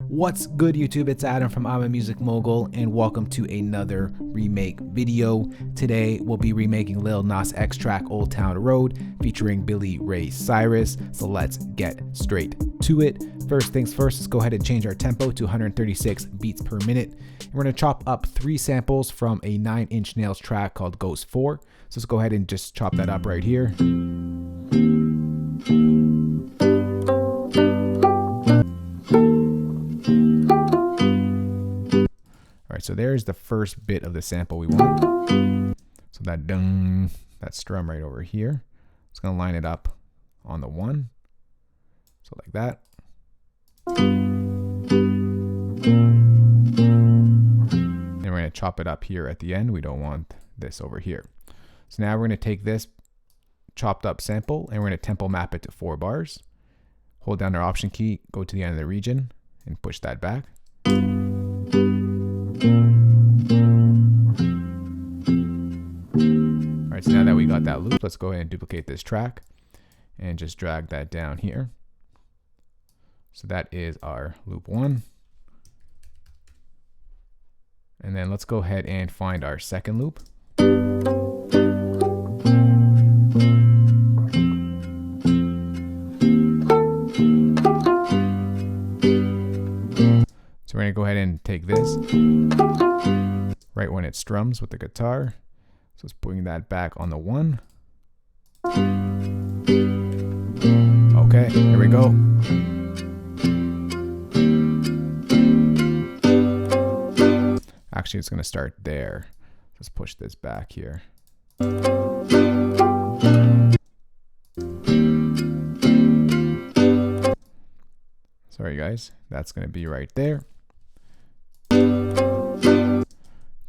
What's good, YouTube? It's Adam from I'm a Music Mogul, and welcome to another remake video. Today we'll be remaking Lil Nas X track Old Town Road featuring Billy Ray Cyrus. So let's get straight to it. First things first, let's go ahead and change our tempo to 136 beats per minute. And we're going to chop up 3 samples from a 9 Inch Nails track called Ghost 4. So let's go ahead and just chop that up right here. Alright, so there's the first bit of the sample we want. So that dung, that strum right over here. It's going to line it up on the 1. So like that. And we're going to chop it up here at the end. We don't want this over here. So now we're going to take this chopped up sample and we're going to tempo map it to 4 bars. Hold down our option key, go to the end of the region and push that back. Alright, so now that we got that loop, let's go ahead and duplicate this track and just drag that down here. So that is our loop 1. And then let's go ahead and find our second loop. So we're going to go ahead and take this right when it strums with the guitar. So let's bring that back on the 1. Okay, here we go. Actually, it's going to start there. Let's push this back here. Sorry guys, that's going to be right there. I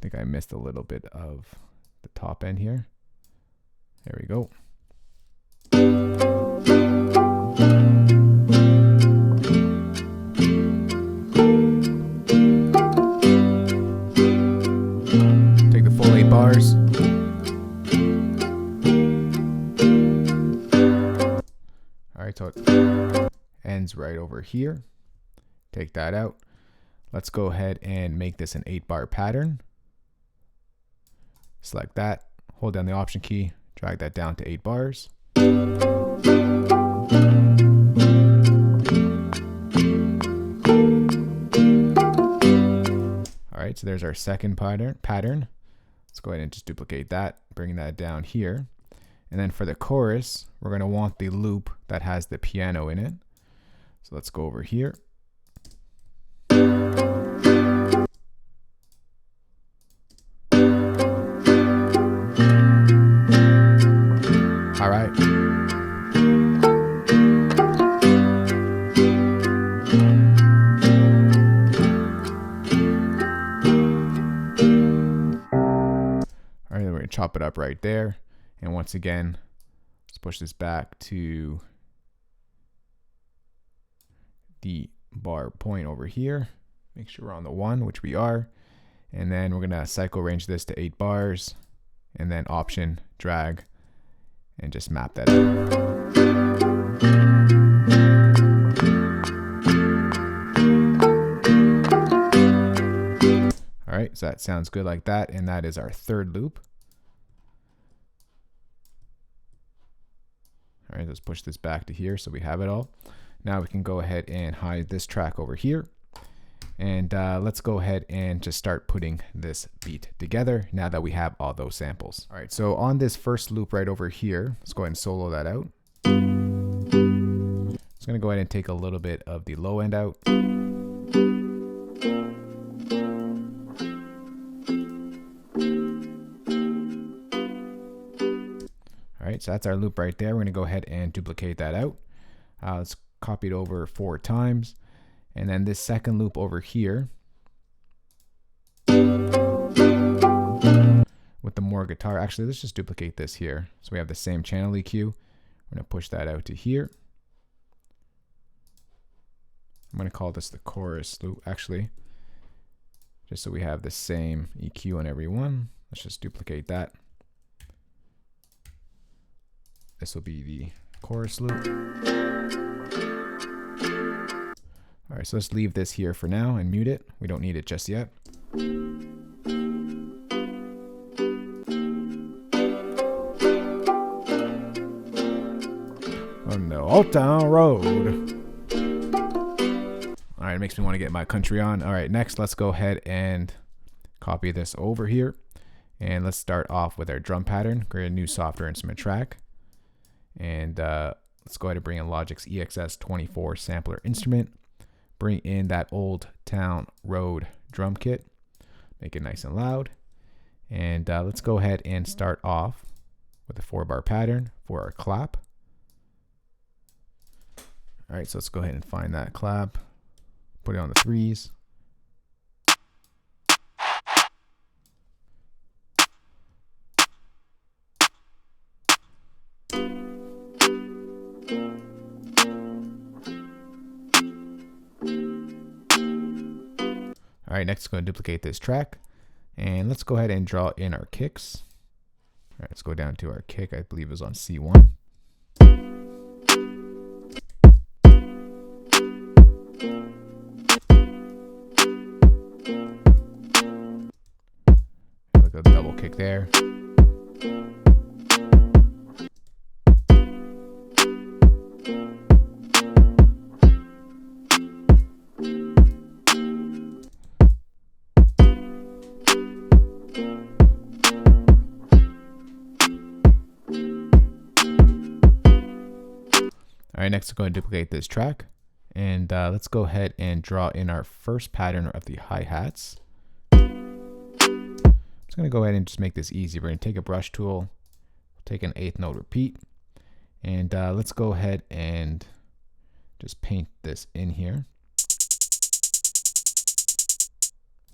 think I missed a little bit of the top end here. There we go. Take the full 8 bars. Alright, so it ends right over here. Take that out. Let's go ahead and make this an 8-bar pattern. Select that, hold down the option key, drag that down to 8 bars. Alright, so there's our second pattern. Let's go ahead and just duplicate that, bring that down here. And then for the chorus, we're going to want the loop that has the piano in it. So let's go over here. All right. All right, then we're going to chop it up right there. And once again, let's push this back to the bar point over here. Make sure we're on the 1, which we are. And then we're going to cycle range this to 8 bars. And then option, drag, and just map that out. All right, so that sounds good like that, and that is our third loop. All right, let's push this back to here so we have it all. Now we can go ahead and hide this track over here. And let's go ahead and just start putting this beat together now that we have all those samples. All right, so on this first loop right over here, let's go ahead and solo that out. Just gonna go ahead and take a little bit of the low end out. All right, so that's our loop right there. We're gonna go ahead and duplicate that out. Let's copy it over 4 times. And then this second loop over here with the more guitar. Actually, let's just duplicate this here. So we have the same channel EQ. We're going to push that out to here. I'm going to call this the chorus loop, actually, just so we have the same EQ on every one. Let's just duplicate that. This will be the chorus loop. All right, so let's leave this here for now and mute it. We don't need it just yet. On the Old Town Road. All right, it makes me want to get my country on. All right, next, let's go ahead and copy this over here. And let's start off with our drum pattern, create a new software instrument track. And let's go ahead and bring in Logic's EXS24 sampler instrument. Bring in that Old Town Road drum kit. Make it nice and loud. And let's go ahead and start off with a 4-bar pattern for our clap. All right, so let's go ahead and find that clap. Put it on the 3s. All right, next go and duplicate this track. And let's go ahead and draw in our kicks. All right, let's go down to our kick. I believe it was on C1. Like a double kick there. All right, next we're going to duplicate this track, and let's go ahead and draw in our first pattern of the hi-hats. I'm just going to go ahead and just make this easy. We're going to take a brush tool, take an 8th note repeat, and let's go ahead and just paint this in here.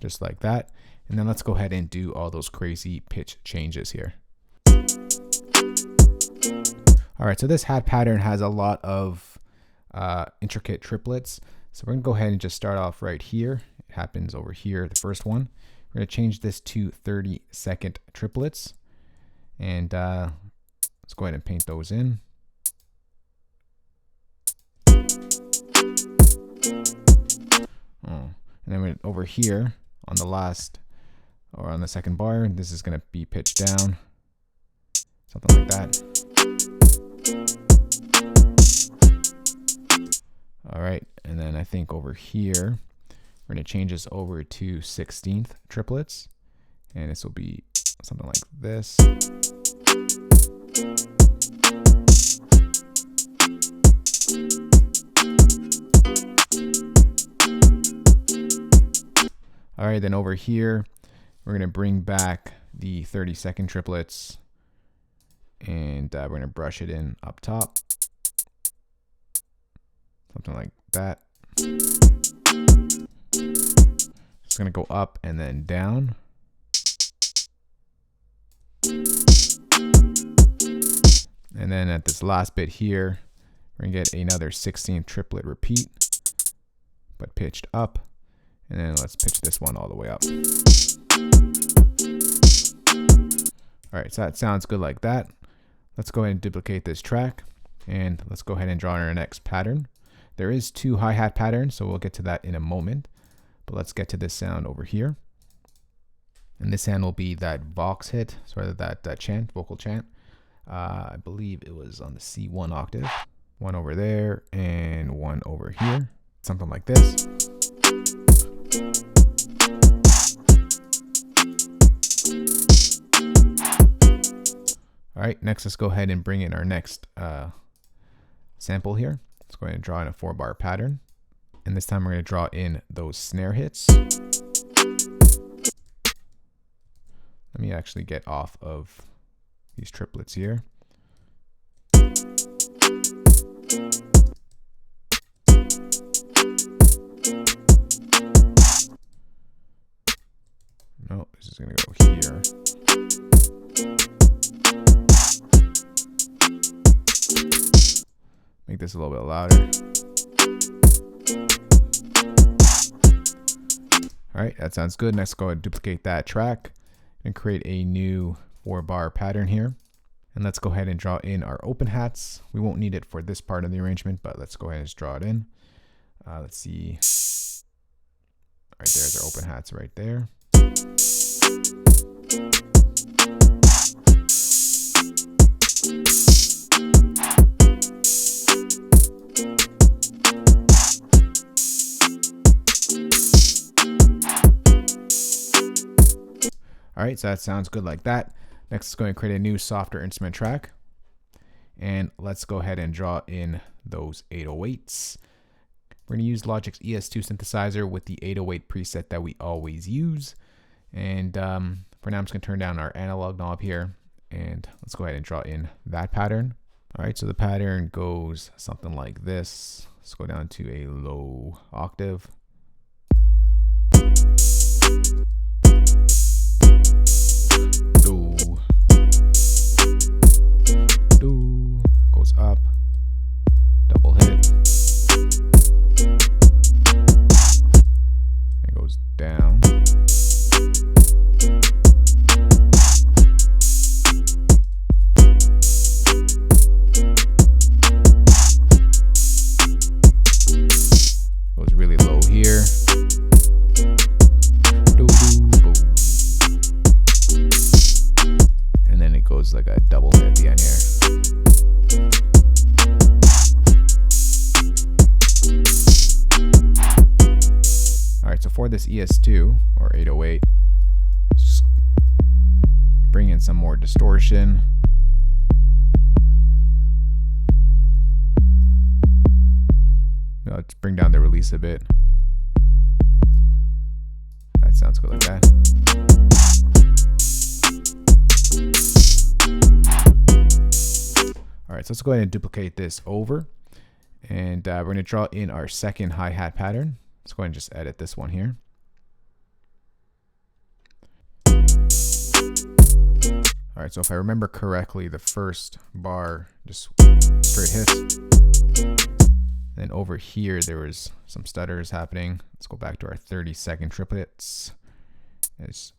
Just like that. And then let's go ahead and do all those crazy pitch changes here. All right, so this hat pattern has a lot of intricate triplets. So we're gonna go ahead and just start off right here. It happens over here, the first one. We're gonna change this to 30-second triplets. And let's go ahead and paint those in. Oh, and then we're over here on the last, or on the second bar, this is gonna be pitched down. Something like that. All right, and then I think over here, we're gonna change this over to 16th triplets, and this will be something like this. All right, then over here, we're gonna bring back the 30-second triplets, and we're gonna brush it in up top. Something like that. It's gonna go up and then down. And then at this last bit here, we're gonna get another 16th triplet repeat, but pitched up. And then let's pitch this one all the way up. All right, so that sounds good like that. Let's go ahead and duplicate this track, and let's go ahead and draw our next pattern. There is 2 hi-hat patterns, so we'll get to that in a moment. But let's get to this sound over here. And this sound will be that Vox hit, sort of that chant, vocal chant. I believe it was on the C1 octave. One over there and one over here. Something like this. All right, next let's go ahead and bring in our next sample here. Let's go ahead and draw in a 4-bar pattern. And this time we're going to draw in those snare hits. Let me actually get off of these triplets here. No, this is going to go here. Make this a little bit louder. All right, that sounds good. Next, go ahead and duplicate that track and create a new 4-bar pattern here. And let's go ahead and draw in our open hats. We won't need it for this part of the arrangement, but let's go ahead and just draw it in. Let's see. All right, there's our open hats right there. All right, so that sounds good like that. Next, let's go and create a new softer instrument track. And let's go ahead and draw in those 808s. We're going to use Logic's ES2 synthesizer with the 808 preset that we always use. And for now, I'm just going to turn down our analog knob here. And let's go ahead and draw in that pattern. All right, so the pattern goes something like this. Let's go down to a low octave. Do. Do. Goes up. Double hit. It goes down. Goes really low here. And then it goes like a double hit at the end here. All right, so for this ES2 or 808, just bring in some more distortion. Let's bring down the release a bit. That sounds good like that. All right, so let's go ahead and duplicate this over. And we're going to draw in our second hi-hat pattern. Let's go ahead and just edit this one here. All right, so if I remember correctly, the first bar just straight hits. Then over here, there was some stutters happening. Let's go back to our 30-second triplets.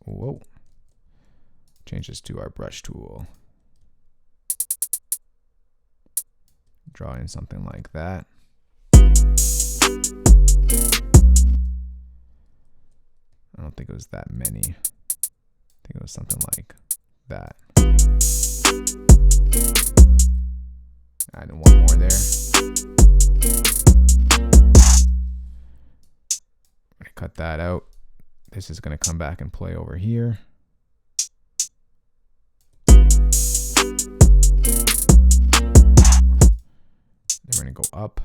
Whoa. Change this to our brush tool. Draw in something like that. I don't think it was that many. I think it was something like that. Add in one more there. I'm gonna cut that out. This is gonna come back and play over here. Then we're gonna go up.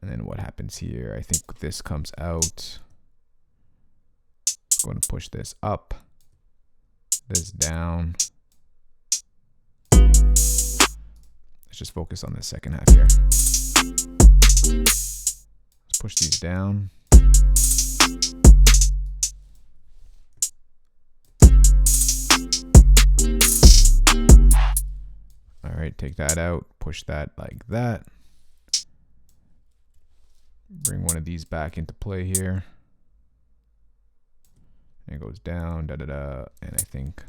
And then what happens here? I think this comes out. I'm going to push this up, this down. Let's just focus on the second half here. Let's push these down. All right, take that out, push that like that. Bring one of these back into play here. And it goes down, da da da, and I think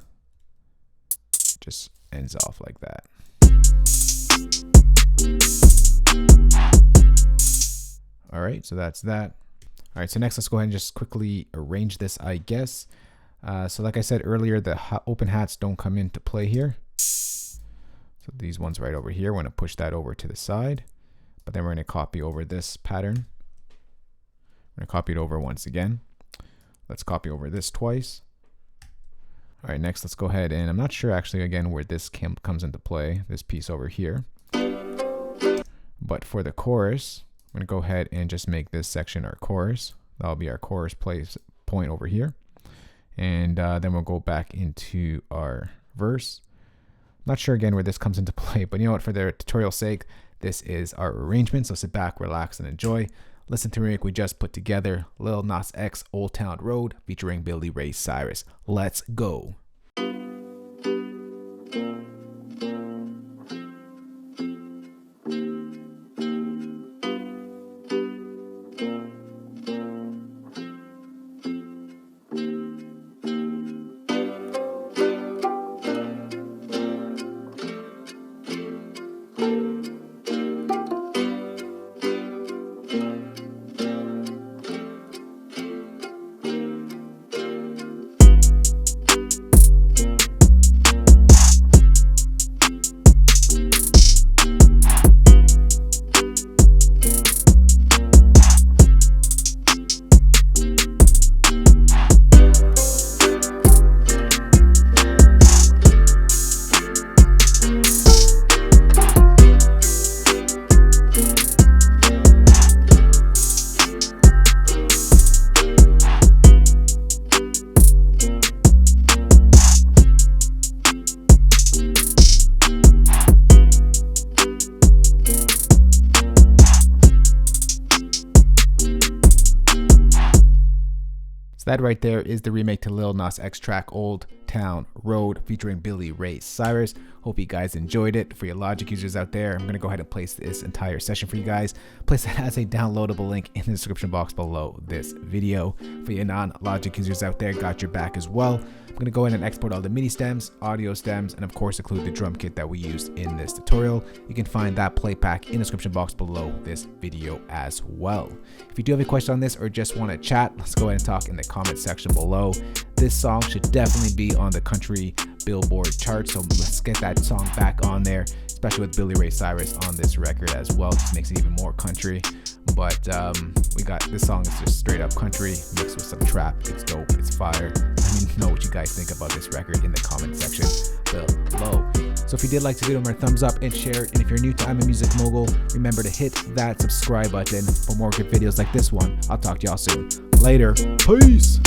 it just ends off like that. All right, so that's that. All right, so next let's go ahead and just quickly arrange this, I guess. So like I said earlier, the open hats don't come into play here. So these ones right over here, we're going to push that over to the side. But then we're going to copy over this pattern. We're going to copy it over once again. Let's copy over this twice. All right, next let's go ahead and I'm not sure actually again where this comes into play, this piece over here. But for the chorus, I'm going to go ahead and just make this section our chorus. That'll be our chorus point over here. And then we'll go back into our verse. Not sure again where this comes into play, but you know what, for the tutorial's sake, this is our arrangement. So sit back, relax, and enjoy. Listen to Remake we just put together, Lil Nas X, Old Town Road, featuring Billy Ray Cyrus. Let's go. That right there is the remake to Lil Nas X track Old Town Road featuring Billy Ray Cyrus. Hope you guys enjoyed it. For your Logic users out there, I'm going to go ahead and place this entire session for you guys. Place that as a downloadable link in the description box below this video. For your non-Logic users out there, got your back as well. I'm going to go ahead and export all the MIDI stems, audio stems, and of course include the drum kit that we used in this tutorial. You can find that playback in the description box below this video as well. If you do have a question on this or just want to chat, let's go ahead and talk in the comment section below. This song should definitely be on the country Billboard chart, so let's get that song back on there, especially with Billy Ray Cyrus on this record as well. Just makes it even more country. But we got this song is just straight up country mixed with some trap. It's dope, it's fire. Let me know what you guys think about this record in the comment section below. So if you did like the video, remember thumbs up and share it. And if you're new to I'm a Music Mogul, remember to hit that subscribe button for more good videos like this one. I'll talk to y'all soon. Later. Peace.